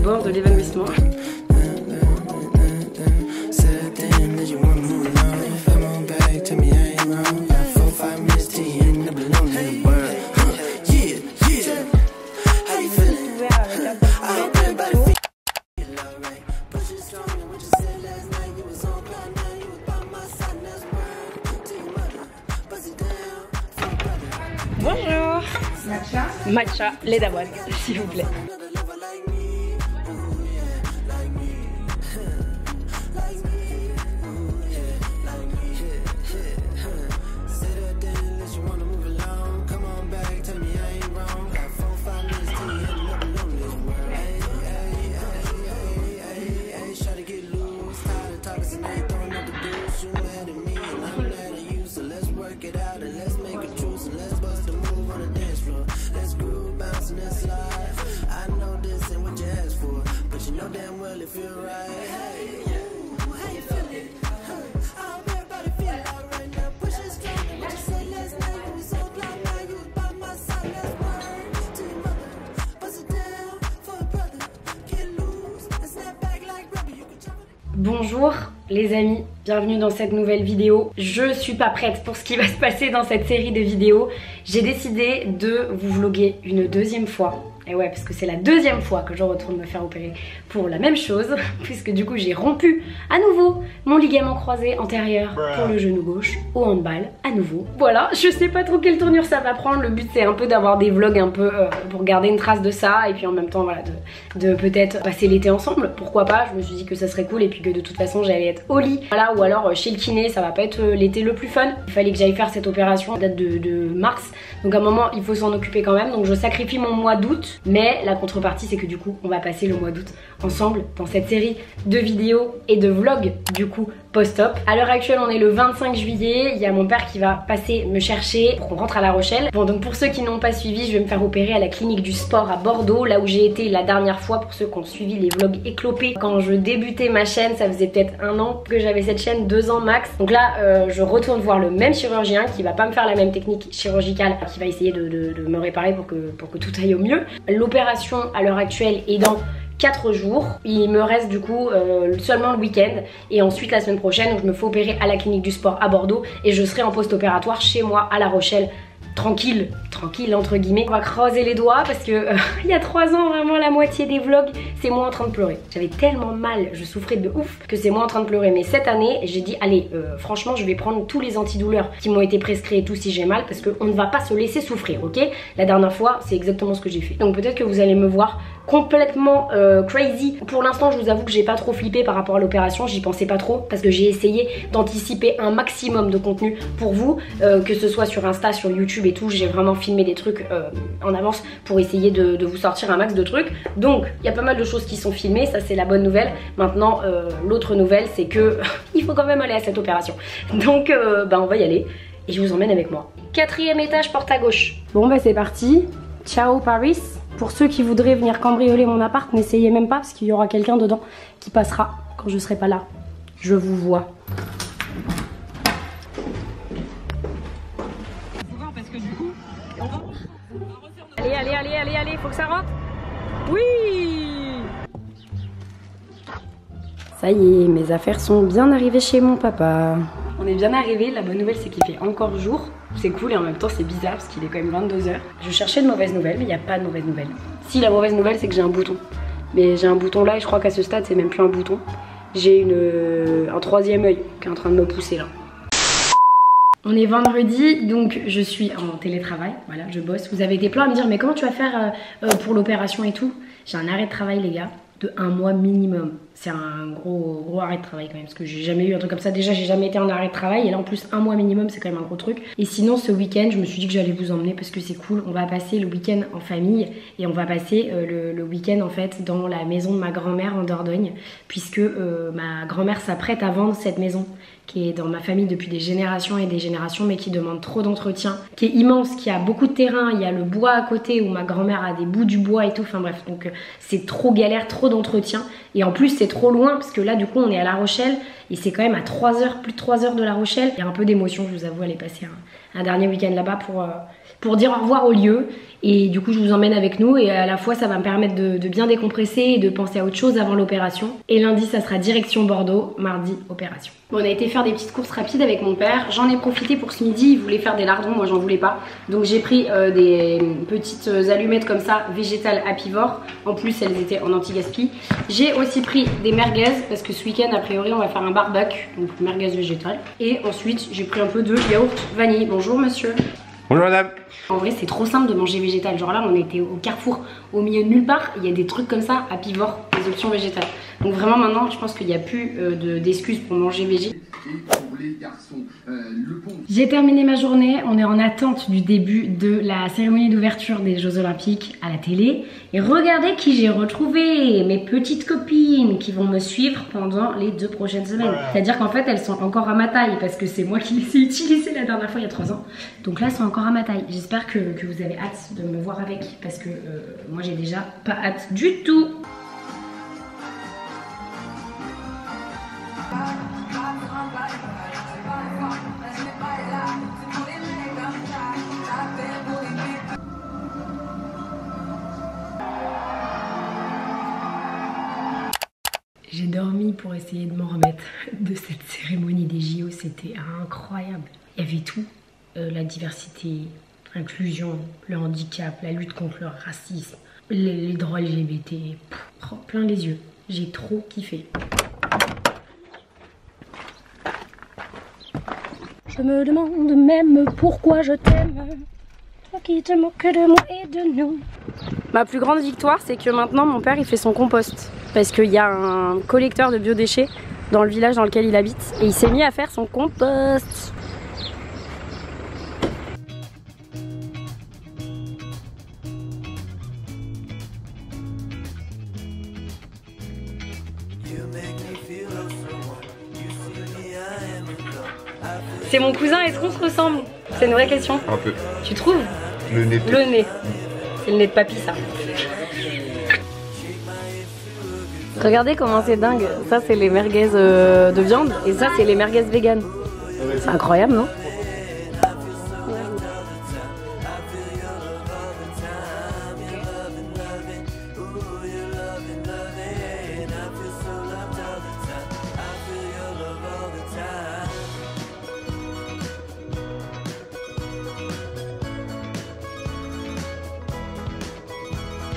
bord de l'évanouissement. Bonjour. Matcha. Matcha, lait d'avoine, s'il vous plaît. Bonjour les amis, bienvenue dans cette nouvelle vidéo. Je suis pas prête pour ce qui va se passer dans cette série de vidéos. J'ai décidé de vous vlogger une deuxième fois. Et ouais, parce que c'est la deuxième fois que je retourne me faire opérer pour la même chose, puisque du coup j'ai rompu à nouveau mon ligament croisé antérieur pour le genou gauche au handball, à nouveau. Voilà, je sais pas trop quelle tournure ça va prendre. Le but c'est un peu d'avoir des vlogs un peu pour garder une trace de ça, et puis en même temps voilà de peut-être passer l'été ensemble, pourquoi pas. Je me suis dit que ça serait cool, et puis que de toute façon j'allais être au lit, voilà, ou alors chez le kiné. Ça va pas être l'été le plus fun. Il fallait que j'aille faire cette opération, date de mars, donc à un moment il faut s'en occuper quand même. Donc je sacrifie mon mois d'août, mais la contrepartie c'est que du coup on va passer le mois d'août ensemble dans cette série de vidéos et de vlogs du coup post-op. À l'heure actuelle on est le 25 juillet, il y a mon père qui va passer me chercher pour qu'on rentre à La Rochelle. Bon, donc pour ceux qui n'ont pas suivi, je vais me faire opérer à la clinique du sport à Bordeaux, là où j'ai été la dernière fois. Pour ceux qui ont suivi les vlogs éclopés quand je débutais ma chaîne, ça faisait peut-être 1 an que j'avais cette chaîne, 2 ans max. Donc là je retourne voir le même chirurgien qui va pas me faire la même technique chirurgicale, qui va essayer de me réparer pour que tout aille au mieux. L'opération à l'heure actuelle est dans 4 jours. Il me reste du coup seulement le week-end, et ensuite la semaine prochaine je me fais opérer à la clinique du sport à Bordeaux, et je serai en post-opératoire chez moi à La Rochelle. Tranquille entre guillemets. On va croiser les doigts parce que il y a 3 ans vraiment la moitié des vlogs c'est moi en train de pleurer. J'avais tellement mal, je souffrais de ouf que c'est moi en train de pleurer. Mais cette année j'ai dit allez franchement je vais prendre tous les antidouleurs qui m'ont été prescrits et tout si j'ai mal, parce qu'on ne va pas se laisser souffrir, ok. La dernière fois c'est exactement ce que j'ai fait. Donc peut-être que vous allez me voir complètement crazy. Pour l'instant je vous avoue que j'ai pas trop flippé par rapport à l'opération, j'y pensais pas trop parce que j'ai essayé d'anticiper un maximum de contenu pour vous, que ce soit sur Insta, sur YouTube et tout. J'ai vraiment filmé des trucs en avance pour essayer de vous sortir un max de trucs. Donc il y a pas mal de choses qui sont filmées, ça c'est la bonne nouvelle. Maintenant l'autre nouvelle c'est que il faut quand même aller à cette opération. Donc on va y aller et je vous emmène avec moi. 4e étage, porte à gauche. Bon bah c'est parti, ciao Paris. Pour ceux qui voudraient venir cambrioler mon appart, n'essayez même pas parce qu'il y aura quelqu'un dedans qui passera quand je serai pas là. Je vous vois. Parce que du coup, allez, faut que ça rentre. Oui. Ça y est, mes affaires sont bien arrivées chez mon papa. On est bien arrivé, la bonne nouvelle c'est qu'il fait encore jour. C'est cool et en même temps c'est bizarre parce qu'il est quand même 22 h. Je cherchais de mauvaises nouvelles mais il n'y a pas de mauvaises nouvelles. Si, la mauvaise nouvelle c'est que j'ai un bouton. Mais j'ai un bouton là et je crois qu'à ce stade c'est même plus un bouton. J'ai un 3e œil qui est en train de me pousser là. On est vendredi, donc je suis en télétravail, voilà, je bosse. Vous avez été plein à me dire mais comment tu vas faire pour l'opération et tout. J'ai un arrêt de travail les gars, de 1 mois minimum. C'est un gros arrêt de travail quand même, parce que j'ai jamais eu un truc comme ça. Déjà j'ai jamais été en arrêt de travail, et là en plus 1 mois minimum c'est quand même un gros truc. Et sinon ce week-end je me suis dit que j'allais vous emmener parce que c'est cool. On va passer le week-end en famille, et on va passer le week-end en fait dans la maison de ma grand-mère en Dordogne, puisque ma grand-mère s'apprête à vendre cette maison qui est dans ma famille depuis des générations et des générations, mais qui demande trop d'entretien, qui est immense, qui a beaucoup de terrain. Il y a le bois à côté où ma grand-mère a des bouts du bois et tout, enfin bref, donc c'est trop galère, trop d'entretien, et en plus c'est trop loin parce que là du coup on est à La Rochelle et c'est quand même à 3 heures, plus de 3 heures de La Rochelle. Il y a un peu d'émotion, je vous avoue, aller passer un dernier week-end là-bas pour dire au revoir au lieu. Et du coup je vous emmène avec nous et à la fois ça va me permettre de bien décompresser et de penser à autre chose avant l'opération. Et lundi ça sera direction Bordeaux, mardi opération. Bon, on a été faire des petites courses rapides avec mon père. J'en ai profité pour ce midi, il voulait faire des lardons, moi j'en voulais pas. Donc j'ai pris des petites allumettes comme ça, végétales apivores. En plus elles étaient en anti-gaspi. J'ai aussi pris des merguez parce que ce week-end a priori on va faire un barbecue, donc merguez végétales. Et ensuite j'ai pris un peu de yaourt vanille. Bonjour monsieur. Bonjour madame. En vrai c'est trop simple de manger végétal, genre là on était au Carrefour, au milieu de nulle part, il y a des trucs comme ça, apivores, des options végétales. Donc vraiment maintenant je pense qu'il n'y a plus d'excuses pour manger végé. J'ai terminé ma journée, on est en attente du début de la cérémonie d'ouverture des Jeux Olympiques à la télé. Et regardez qui j'ai retrouvé, mes petites copines qui vont me suivre pendant les 2 prochaines semaines. C'est-à-dire qu'en fait elles sont encore à ma taille parce que c'est moi qui les ai utilisées la dernière fois il y a 3 ans. Donc là elles sont encore à ma taille. J'espère que vous avez hâte de me voir avec parce que moi j'ai déjà pas hâte du tout. J'ai dormi pour essayer de m'en remettre de cette cérémonie des JO, c'était incroyable. Il y avait tout, la diversité, l'inclusion, le handicap, la lutte contre le racisme, les droits LGBT, plein les yeux. J'ai trop kiffé. Je me demande même pourquoi je t'aime, toi qui te moques de moi et de nous. Ma plus grande victoire, c'est que maintenant mon père il fait son compost. Parce qu'il y a un collecteur de biodéchets dans le village dans lequel il habite. Et il s'est mis à faire son compost. C'est mon cousin, est-ce qu'on se ressemble? C'est une vraie question. Un peu. Tu trouves? Le nez. Le nez. C'est le nez de papy ça. Regardez comment c'est dingue. Ça c'est les merguez de viande et ça c'est les merguez vegan. C'est incroyable non?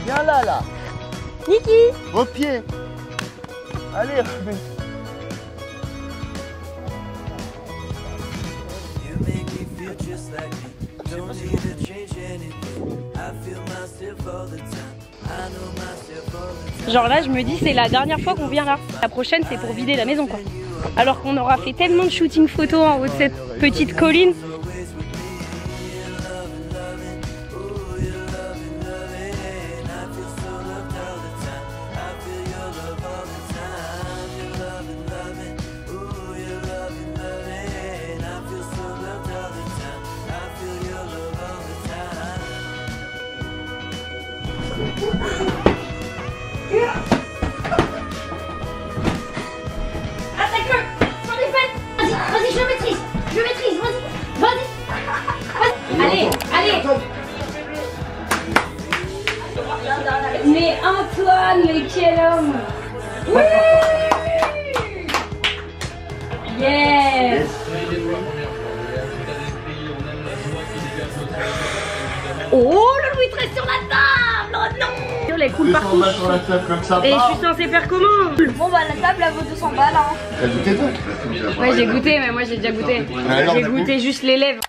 Viens là. Niki! Au pied. Allez, remets. Genre là je me dis c'est la dernière fois qu'on vient là. La prochaine c'est pour vider la maison quoi. Alors qu'on aura fait tellement de shooting photo en haut de cette petite colline. Mais Antoine, mais quel homme! Oui! Yes! Oh, le Louis XIII sur la table! Oh non! Elle coule partout. Sur la table comme ça. Et je suis censée faire comment? Bon bah la table elle vaut 200 balles hein. T'as goûté toi? Ouais j'ai goûté mais moi j'ai déjà goûté. J'ai goûté juste les lèvres.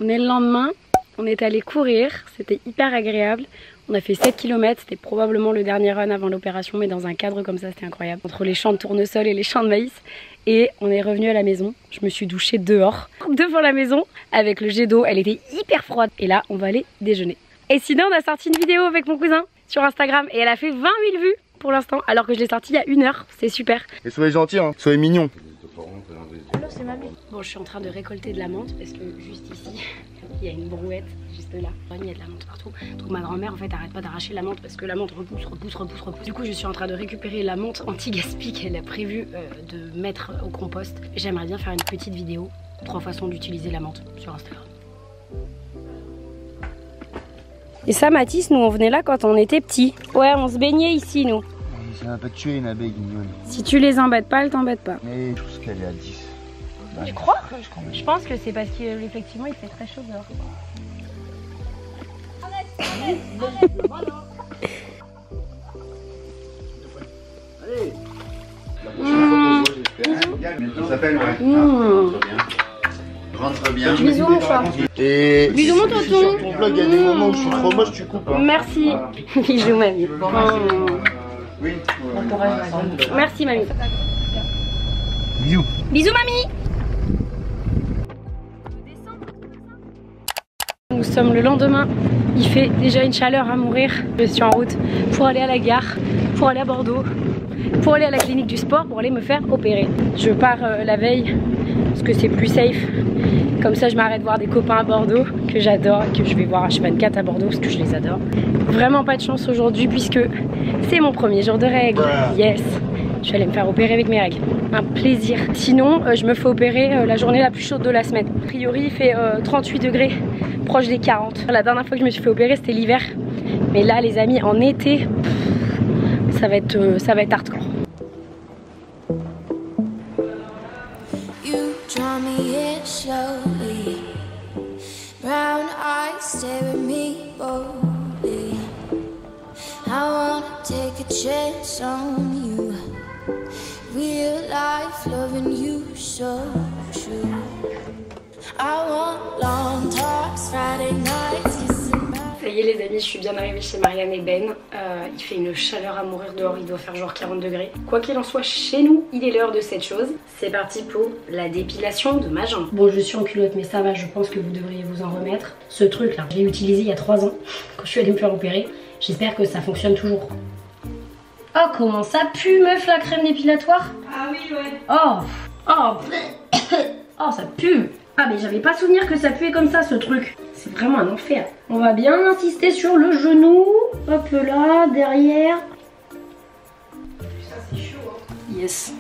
On est le lendemain, on est allé courir, c'était hyper agréable. On a fait 7 km, c'était probablement le dernier run avant l'opération mais dans un cadre comme ça c'était incroyable. Entre les champs de tournesol et les champs de maïs. Et on est revenu à la maison, je me suis douchée dehors, devant la maison, avec le jet d'eau, elle était hyper froide. Et là on va aller déjeuner. Et sinon on a sorti une vidéo avec mon cousin sur Instagram et elle a fait 20 000 vues pour l'instant alors que je l'ai sortie il y a 1 heure, c'est super. Et soyez gentils, hein. Soyez mignons. Alors c'est mamie. Bon je suis en train de récolter de la menthe parce que juste ici il y a une brouette juste là. Il y a de la menthe partout. Donc ma grand-mère en fait arrête pas d'arracher la menthe parce que la menthe repousse. Du coup je suis en train de récupérer la menthe anti-gaspi qu'elle a prévu de mettre au compost. J'aimerais bien faire une petite vidéo, 3 façons d'utiliser la menthe sur Instagram. Et ça, Mathis, nous on venait là quand on était petits. Ouais, on se baignait ici, nous. Ça va pas te tuer une abeille guignole. Si tu les embêtes pas, elles t'embêtent pas. Mais je pense qu'elle est à 10. Bah, Tu crois? Je pense que c'est parce qu'effectivement il fait très chaud dehors. Allez. Ça s'appelle, ouais. Rentre bien. Bisous mon chat. Et Bisous mon tonton. Sur ton vlog, il y a des moments où je suis trop moche, tu coupes. Hein. Merci. Bisous mamie. Oui. Merci mamie. Bisous. Bisous mamie. Nous sommes le lendemain. Il fait déjà une chaleur à mourir. Je suis en route pour aller à la gare, pour aller à Bordeaux, pour aller à la clinique du sport, pour aller me faire opérer. Je pars la veille parce que c'est plus safe. Comme ça je m'arrête voir des copains à Bordeaux que j'adore et que je vais voir H24 à Bordeaux parce que je les adore. Vraiment pas de chance aujourd'hui puisque c'est mon premier jour de règles. Yes, je vais aller me faire opérer avec mes règles. Un plaisir. Sinon je me fais opérer la journée la plus chaude de la semaine. A priori il fait 38 degrés, proche des 40. La dernière fois que je me suis fait opérer c'était l'hiver. Mais là les amis en été, ça va être hardcore. Draw me in slowly. Brown eyes stare at me boldly. I wanna take a chance on you. Real life loving you so true. I want long talks, Friday nights, kissing my... Ça y est les amis, je suis bien arrivée chez Marianne et Ben. Il fait une chaleur à mourir dehors, il doit faire genre 40 degrés. Quoi qu'il en soit, chez nous, il est l'heure de cette chose. C'est parti pour la dépilation de ma jambe. Bon, je suis en culotte, mais ça va, je pense que vous devriez vous en remettre. Ce truc là, je l'ai utilisé il y a 3 ans, quand je suis allée me faire opérer. J'espère que ça fonctionne toujours. Oh, comment ça pue, meuf, la crème dépilatoire? Ah oui, ouais. Oh, ça pue. Ah mais j'avais pas souvenir que ça puait comme ça ce truc. C'est vraiment un enfer. On va bien insister sur le genou. Hop là, derrière. Ça c'est chaud hein. Yes.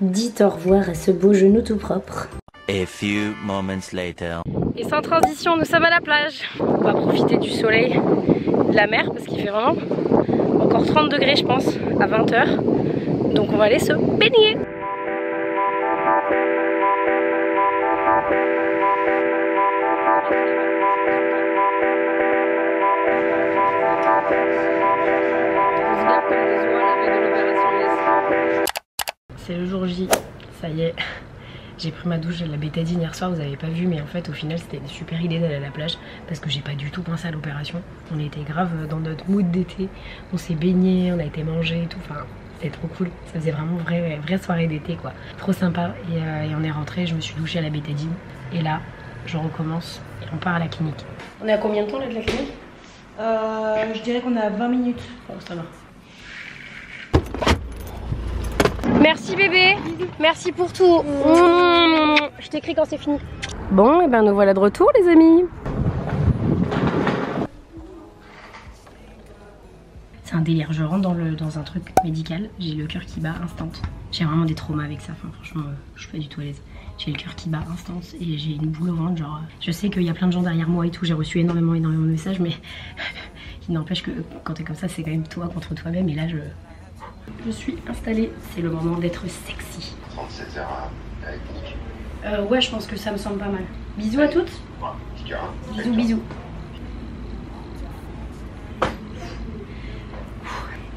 Dites au revoir à ce beau genou tout propre. A few moments later. Et sans transition, nous sommes à la plage. On va profiter du soleil, de la mer parce qu'il fait vraiment encore 30 degrés je pense à 20 h. Donc on va aller se baigner. C'est le jour J, ça y est, j'ai pris ma douche de la bétadine hier soir, vous avez pas vu, mais en fait au final c'était une super idée d'aller à la plage parce que j'ai pas du tout pensé à l'opération. On était grave dans notre mood d'été, on s'est baigné, on a été manger et tout, enfin c'était trop cool, ça faisait vraiment vraie soirée d'été quoi, trop sympa et on est rentré, je me suis douchée à la bétadine et là je recommence et on part à la clinique. On est à combien de temps là de la clinique? Je dirais qu'on est à 20 minutes. Bon ça va. Merci bébé, merci pour tout. Je t'écris quand c'est fini. Bon, et ben nous voilà de retour les amis. C'est un délire, je rentre dans un truc médical, j'ai le cœur qui bat instant. J'ai vraiment des traumas avec ça, enfin, franchement je suis pas du tout à l'aise. J'ai le cœur qui bat instant et j'ai une boule au ventre, genre je sais qu'il y a plein de gens derrière moi et tout, j'ai reçu énormément de messages mais il n'empêche que quand t'es comme ça c'est quand même toi contre toi-même et là je suis installée, c'est le moment d'être sexy. 37 heures à la clinique. Ouais, je pense que ça me semble pas mal. Bisous à toutes. Ouais, bisous.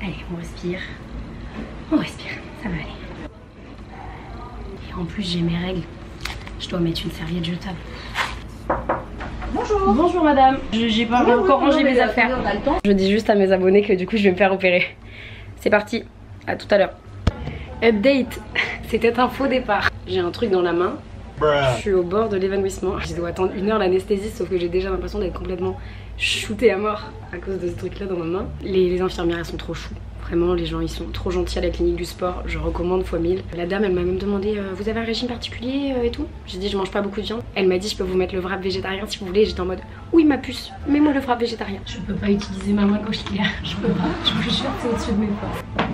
Allez, on respire. On respire, ça va aller. Et en plus, j'ai mes règles. Je dois mettre une serviette jetable. Bonjour. Bonjour madame. J'ai pas encore rangé mes affaires. Je dis juste à mes abonnés que du coup, je vais me faire opérer. C'est parti. À tout à l'heure. Update, c'était un faux départ. J'ai un truc dans la main. Je suis au bord de l'évanouissement. Je dois attendre 1 heure l'anesthésie, sauf que j'ai déjà l'impression d'être complètement shootée à mort à cause de ce truc là dans ma main. Les infirmières elles sont trop chou. Vraiment les gens ils sont trop gentils à la clinique du sport. Je recommande x 1000. La dame elle m'a même demandé vous avez un régime particulier et tout. J'ai dit je mange pas beaucoup de viande. Elle m'a dit je peux vous mettre le wrap végétarien si vous voulez. J'étais en mode oui ma puce, mets-moi le wrap végétarien. Je peux pas utiliser ma main gauche hier. Je peux pas. Je vous jure c'est au-dessus de mes pas.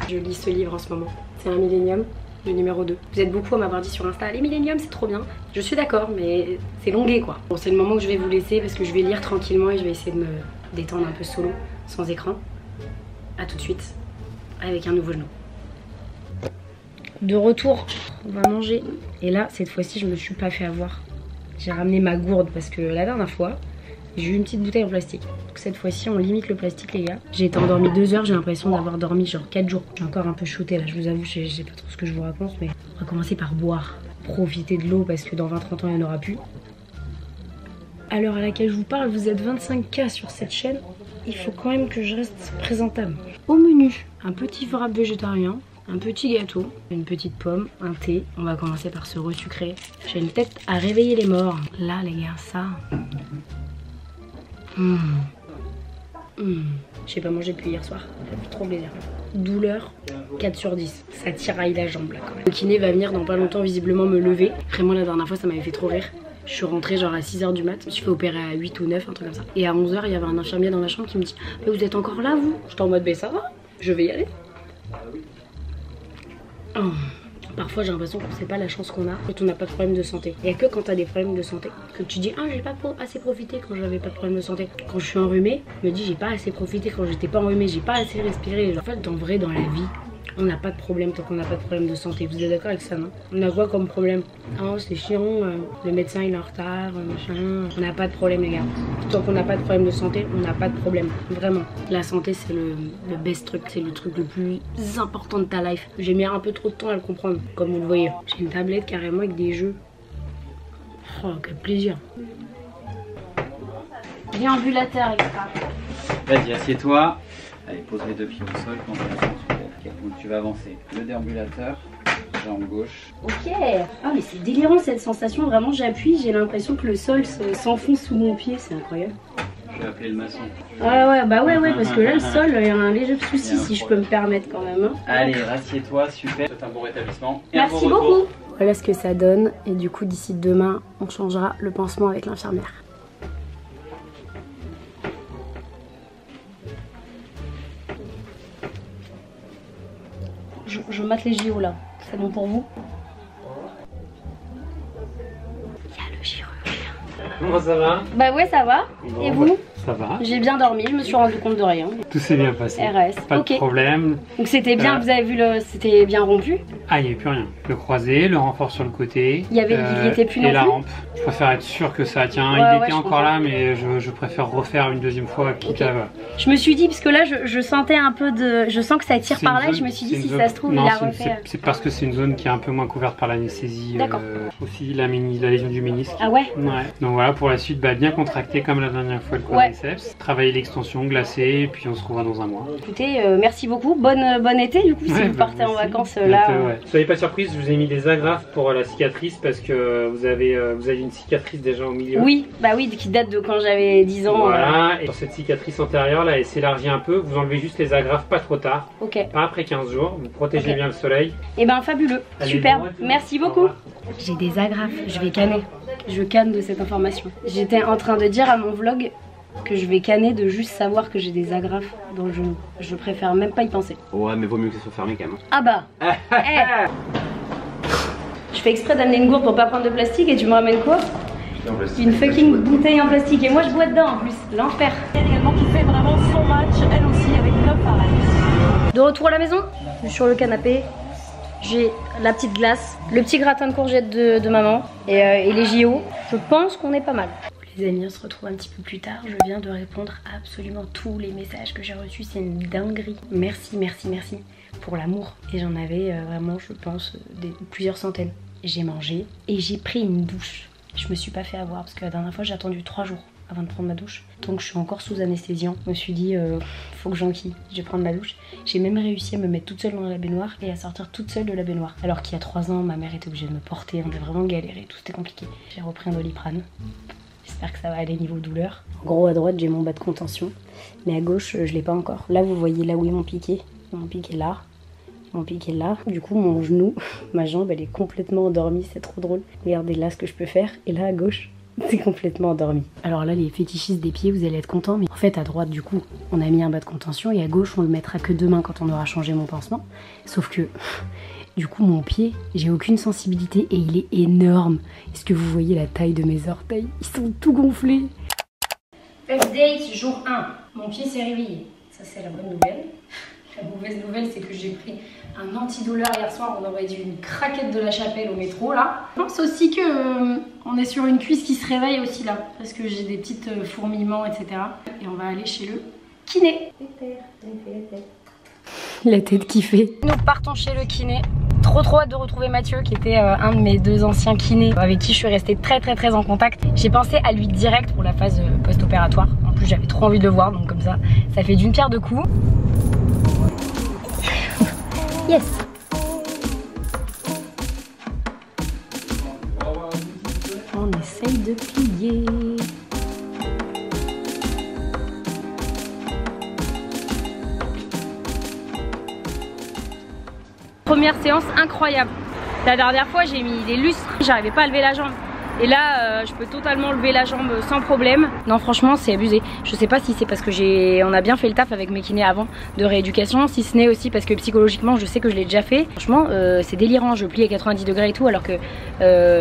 Je lis ce livre en ce moment. C'est un millénium. le numéro 2. Vous êtes beaucoup à m'avoir dit sur Insta, les Millennium c'est trop bien. Je suis d'accord, mais c'est longué quoi. Bon, c'est le moment que je vais vous laisser parce que je vais lire tranquillement et je vais essayer de me détendre un peu solo, sans écran. A tout de suite, avec un nouveau genou. De retour, on va manger. Et là, cette fois-ci, je me suis pas fait avoir. J'ai ramené ma gourde parce que la dernière fois, j'ai eu une petite bouteille en plastique. Donc cette fois-ci, on limite le plastique, les gars. J'ai été endormie 2 heures, j'ai l'impression d'avoir dormi genre 4 jours. Je suis encore un peu shootée là, je vous avoue, je sais pas trop ce que je vous raconte, mais on va commencer par boire. Profiter de l'eau parce que dans 20-30 ans, il n'y en aura plus. À l'heure à laquelle je vous parle, vous êtes 25K sur cette chaîne. Il faut quand même que je reste présentable. Au menu, un petit wrap végétarien, un petit gâteau, une petite pomme, un thé. On va commencer par se resucrer. J'ai une tête à réveiller les morts. Là les gars, ça... J'ai pas mangé depuis hier soir. Ça fait trop plaisir. Douleur, 4 sur 10. Ça tiraille la jambe là quand même. Le kiné va venir dans pas longtemps visiblement me lever. Vraiment la dernière fois ça m'avait fait trop rire. Je suis rentrée genre à 6h du mat, je me suis fait opérer à 8 ou 9, un truc comme ça. Et à 11h il y avait un infirmier dans ma chambre qui me dit mais vous êtes encore là vous? J'étais en mode mais ça va, je vais y aller. Oh. Parfois j'ai l'impression qu'on sait pas la chance qu'on a quand on n'a pas de problème de santé. Il n'y a que quand t'as des problèmes de santé que tu dis ah j'ai pas assez profité quand j'avais pas de problème de santé. Quand je suis enrhumée, je me dis j'ai pas assez profité quand j'étais pas enrhumée, j'ai pas assez respiré. En fait en vrai dans la vie, on n'a pas de problème tant qu'on n'a pas de problème de santé. Vous êtes d'accord avec ça, non? On a quoi comme problème? Oh c'est chiant, le médecin il est en retard, machin. On n'a pas de problème les gars. Tant qu'on n'a pas de problème de santé, on n'a pas de problème. Vraiment. La santé c'est le best truc, c'est le truc le plus important de ta life. J'ai mis un peu trop de temps à le comprendre, comme vous le voyez. J'ai une tablette carrément avec des jeux. Oh quel plaisir. Déambulateur extra. Vas-y, assieds-toi. Allez, pose les 2 pieds au sol quand donc tu vas avancer. Le déambulateur, jambe gauche. Ok. Ah mais c'est délirant cette sensation. Vraiment j'appuie, j'ai l'impression que le sol s'enfonce sous mon pied. C'est incroyable. Je vais appeler le maçon. Ouais, bah ouais, parce que là le sol, il y a un léger souci si je peux me permettre quand même. Hein. Allez, rassieds-toi, super. C'est un bon rétablissement. Et merci un bon beaucoup. Voilà ce que ça donne. Et du coup d'ici demain, on changera le pansement avec l'infirmière. Je mate les JO là, c'est bon pour vous? Il y a le chirurgien. Comment ça va? Bah ouais ça va. Bon, et vous? Ça va. J'ai bien dormi, je me suis rendu compte de rien. Tout s'est bien passé. RS. Pas de problème. Donc c'était bien, vous avez vu c'était bien rompu? Ah il n'y avait plus rien. Le croisé, le renfort sur le côté. Il était plus non plus. Et la rampe. Je préfère être sûr que ça tient. Ouais, il était encore là mais je préfère refaire une deuxième fois quitte à... Je me suis dit parce que là je sentais un peu de... Je sens que ça tire par là et je me suis dit si ça se trouve il a refait... C'est parce que c'est une zone qui est un peu moins couverte par l'anesthésie. Aussi la lésion du ménisque. Ah ouais? Ouais. Donc voilà pour la suite bien contracté comme la dernière fois le quadriceps. Travailler l'extension, glacée et puis on se revoit dans un mois. Écoutez merci beaucoup, bon été du coup si vous partez en vacances là. Soyez pas surprise, je vous ai mis des agrafes pour la cicatrice parce que vous avez une cicatrice déjà au milieu. Oui, bah oui, qui date de quand j'avais 10 ans. Voilà, et sur cette cicatrice antérieure là elle s'élargit un peu, vous enlevez juste les agrafes pas trop tard. Ok. Pas après 15 jours, vous protégez bien le soleil. Et ben fabuleux, superbe, merci beaucoup. J'ai des agrafes, je vais canner. Je canne de cette information. J'étais en train de dire à mon vlog que je vais canner de juste savoir que j'ai des agrafes dans le genou. Je préfère même pas y penser. Ouais mais vaut mieux que ça soit fermé quand même. Ah bah Je fais exprès d'amener une gourde pour pas prendre de plastique et tu me ramènes quoi? Une fucking bouteille en plastique et moi je bois dedans en plus, l'enfer. Également qui fait vraiment son match, elle aussi avec 9 pareils. De retour à la maison, je suis sur le canapé. J'ai la petite glace, le petit gratin de courgettes de maman et les JO. Je pense qu'on est pas mal. Les amis, on se retrouve un petit peu plus tard. Je viens de répondre à absolument tous les messages que j'ai reçus. C'est une dinguerie. Merci pour l'amour. Et j'en avais vraiment, je pense, plusieurs centaines. J'ai mangé et j'ai pris une douche. Je me suis pas fait avoir parce que la dernière fois j'ai attendu 3 jours avant de prendre ma douche. Donc je suis encore sous anesthésiant. Je me suis dit faut que j'enquille, je vais prendre ma douche. J'ai même réussi à me mettre toute seule dans la baignoire et à sortir toute seule de la baignoire. Alors qu'il y a 3 ans ma mère était obligée de me porter, on a vraiment galéré, tout c'était compliqué. J'ai repris un Doliprane. J'espère que ça va aller niveau douleur. En gros à droite j'ai mon bas de contention, mais à gauche je l'ai pas encore. Là vous voyez là où ils m'ont piqué. Ils m'ont piqué là. Mon pic est là, du coup mon genou, ma jambe elle est complètement endormie, c'est trop drôle. Regardez là ce que je peux faire, et là à gauche, c'est complètement endormi. Alors là les fétichistes des pieds vous allez être contents, mais en fait à droite du coup on a mis un bas de contention et à gauche on le mettra que demain quand on aura changé mon pansement. Sauf que Du coup mon pied, j'ai aucune sensibilité et il est énorme. Est-ce que vous voyez la taille de mes orteils? Ils sont tout gonflés. Update jour 1, mon pied s'est réveillé. Ça c'est la bonne nouvelle. La mauvaise nouvelle c'est que j'ai pris un antidouleur hier soir. On aurait dû une craquette de la Chapelle au métro là. Je pense aussi que on est sur une cuisse qui se réveille aussi là. Parce que j'ai des petites fourmillements etc. Et on va aller chez le kiné. La tête qui fait. Nous partons chez le kiné. Trop hâte de retrouver Mathieu qui était un de mes 2 anciens kinés avec qui je suis restée très en contact. J'ai pensé à lui direct pour la phase post-opératoire. En plus j'avais trop envie de le voir donc comme ça fait d'une pierre deux coups. Yes. On essaye de plier. Première séance incroyable. La dernière fois j'ai mis des lustres, j'arrivais pas à lever la jambe. Et là je peux totalement lever la jambe sans problème. Non franchement c'est abusé. Je sais pas si c'est parce que on a bien fait le taf avec mes kinés avant de rééducation, si ce n'est aussi parce que psychologiquement je sais que je l'ai déjà fait. Franchement c'est délirant, je plie à 90 degrés et tout alors que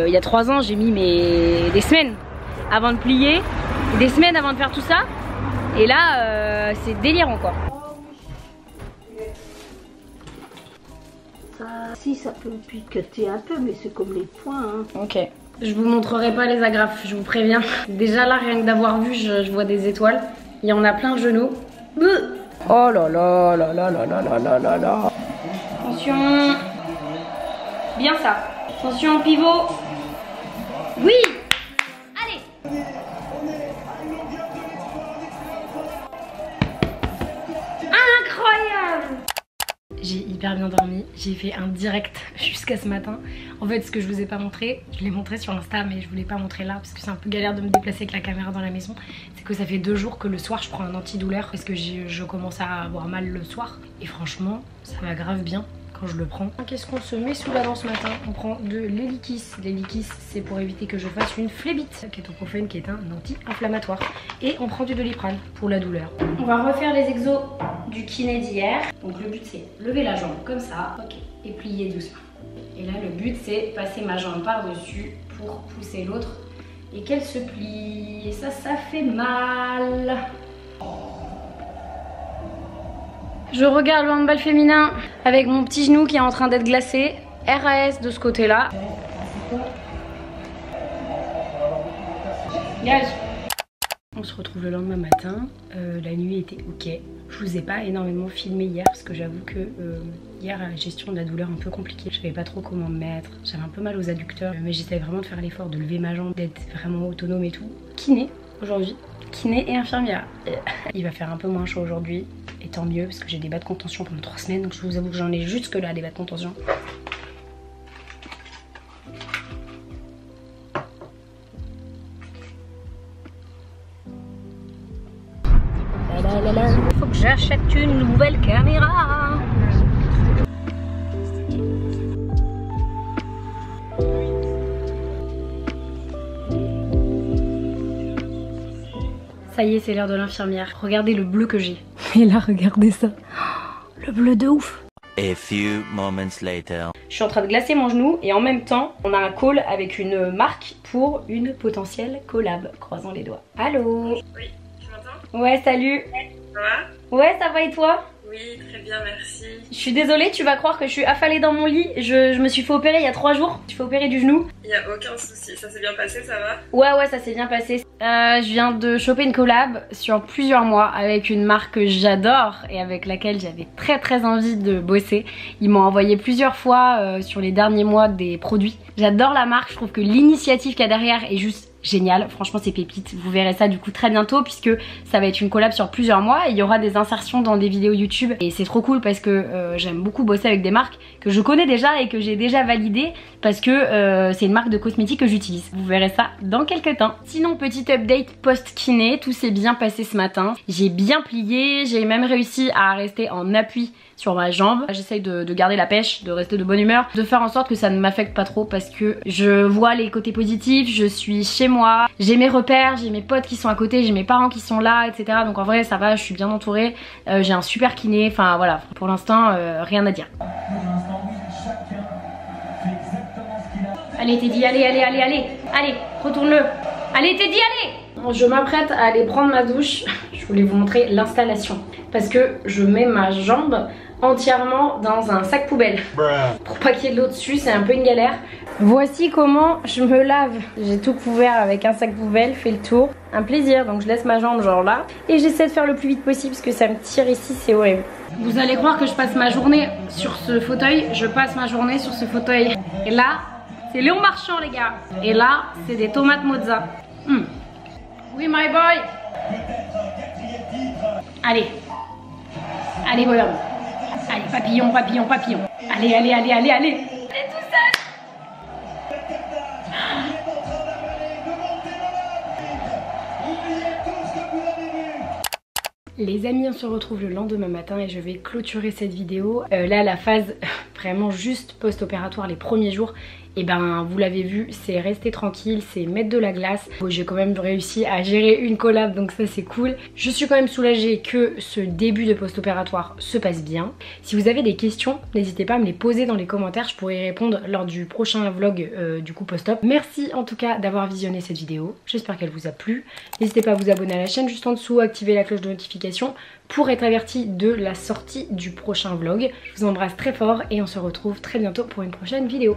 il y a 3 ans j'ai mis des semaines avant de plier, des semaines avant de faire tout ça. Et là c'est délirant quoi. Si ça peut piqueter un peu mais c'est comme les poings hein. Ok. Je vous montrerai pas les agrafes, je vous préviens. Déjà là, rien que d'avoir vu, je vois des étoiles. Il y en a plein le genou. Oh là là là là là là là là là. Attention. Bien ça. Attention pivot. Oui. Allez. Incroyable. J'ai hyper bien dormi, j'ai fait un direct jusqu'à ce matin. En fait ce que je vous ai pas montré, je l'ai montré sur Insta mais je voulais pas montrer là parce que c'est un peu galère de me déplacer avec la caméra dans la maison. C'est que ça fait 2 jours que le soir je prends un antidouleur parce que je commence à avoir mal le soir. Et franchement ça va grave bien quand je le prends. Qu'est-ce qu'on se met sous la dent ce matin? On prend de l'héliquis. L'héliquis c'est pour éviter que je fasse une phlébite. Kétoprophène qui est un anti-inflammatoire. Et on prend du Doliprane pour la douleur. On va refaire les exos du kiné d'hier. Donc le but c'est lever la jambe comme ça, ok, et plier doucement. Et là le but c'est passer ma jambe par dessus pour pousser l'autre et qu'elle se plie. Et ça fait mal. Je regarde le handball féminin avec mon petit genou qui est en train d'être glacé. RAS de ce côté là. Gage. On se retrouve le lendemain matin, la nuit était ok. Je vous ai pas énormément filmé hier parce que j'avoue que hier la gestion de la douleur un peu compliquée. Je savais pas trop comment me mettre, j'avais un peu mal aux adducteurs mais j'essayais vraiment de faire l'effort de lever ma jambe, d'être vraiment autonome et tout. Kiné aujourd'hui, kiné et infirmière. Il va faire un peu moins chaud aujourd'hui et tant mieux parce que j'ai des bas de contention pendant 3 semaines donc je vous avoue que j'en ai jusque là des bas de contention. Faut que j'achète une nouvelle caméra. Ça y est, c'est l'heure de l'infirmière. Regardez le bleu que j'ai. Et là, regardez ça. Le bleu de ouf. A few moments later. Je suis en train de glacer mon genou et en même temps, on a un call avec une marque pour une potentielle collab. Croisons les doigts. Allô? Oui, tu m'entends? Ouais, salut. Ça va? Ouais, ça va et toi? Oui, très bien, merci. Je suis désolée, tu vas croire que je suis affalée dans mon lit. Je me suis fait opérer il y a 3 jours. Je me suis fait opérer du genou. Il n'y a aucun souci, ça s'est bien passé, ça va? Ouais, ça s'est bien passé. Je viens de choper une collab sur plusieurs mois avec une marque que j'adore et avec laquelle j'avais très envie de bosser. Ils m'ont envoyé plusieurs fois sur les derniers mois des produits. J'adore la marque, je trouve que l'initiative qu'il y a derrière est juste génial, franchement c'est pépite. Vous verrez ça du coup très bientôt puisque ça va être une collab sur plusieurs mois et il y aura des insertions dans des vidéos YouTube et c'est trop cool parce que j'aime beaucoup bosser avec des marques que je connais déjà et que j'ai déjà validées parce que c'est une marque de cosmétiques que j'utilise. Vous verrez ça dans quelques temps. Sinon petit update post-kiné, tout s'est bien passé ce matin. J'ai bien plié, j'ai même réussi à rester en appui sur ma jambe. J'essaye de garder la pêche, de rester de bonne humeur, de faire en sorte que ça ne m'affecte pas trop parce que je vois les côtés positifs, je suis chez moi, j'ai mes repères, j'ai mes potes qui sont à côté, j'ai mes parents qui sont là, etc. Donc en vrai ça va, je suis bien entourée, j'ai un super kiné, enfin voilà, pour l'instant rien à dire. Allez Teddy, allez, allez, allez, allez. Allez, retourne-le. Allez Teddy, allez. Je m'apprête à aller prendre ma douche. Je voulais vous montrer l'installation. Parce que je mets ma jambe entièrement dans un sac poubelle. Pour pas qu'il y ait de l'eau dessus, c'est un peu une galère. Voici comment je me lave. J'ai tout couvert avec un sac poubelle, fait le tour. Un plaisir, donc je laisse ma jambe genre là. Et j'essaie de faire le plus vite possible parce que ça me tire ici, c'est horrible. Vous allez croire que je passe ma journée sur ce fauteuil. Je passe ma journée sur ce fauteuil. Et là, c'est Léon Marchand les gars. Et là, c'est des tomates mozza. Oui my boy. Allez. Allez bonhomme. Allez papillon, papillon, papillon. Allez, allez, allez, allez, allez. T'es tout seul. Les amis, on se retrouve le lendemain matin et je vais clôturer cette vidéo. Là, la phase vraiment juste post-opératoire, les premiers jours, et ben vous l'avez vu, c'est rester tranquille, c'est mettre de la glace. Bon, j'ai quand même réussi à gérer une collab, donc ça c'est cool. Je suis quand même soulagée que ce début de post-opératoire se passe bien. Si vous avez des questions, n'hésitez pas à me les poser dans les commentaires, je pourrai y répondre lors du prochain vlog du coup post-op. Merci en tout cas d'avoir visionné cette vidéo, j'espère qu'elle vous a plu. N'hésitez pas à vous abonner à la chaîne juste en dessous, activer la cloche de notification pour être averti de la sortie du prochain vlog. Je vous embrasse très fort et on se retrouve très bientôt pour une prochaine vidéo.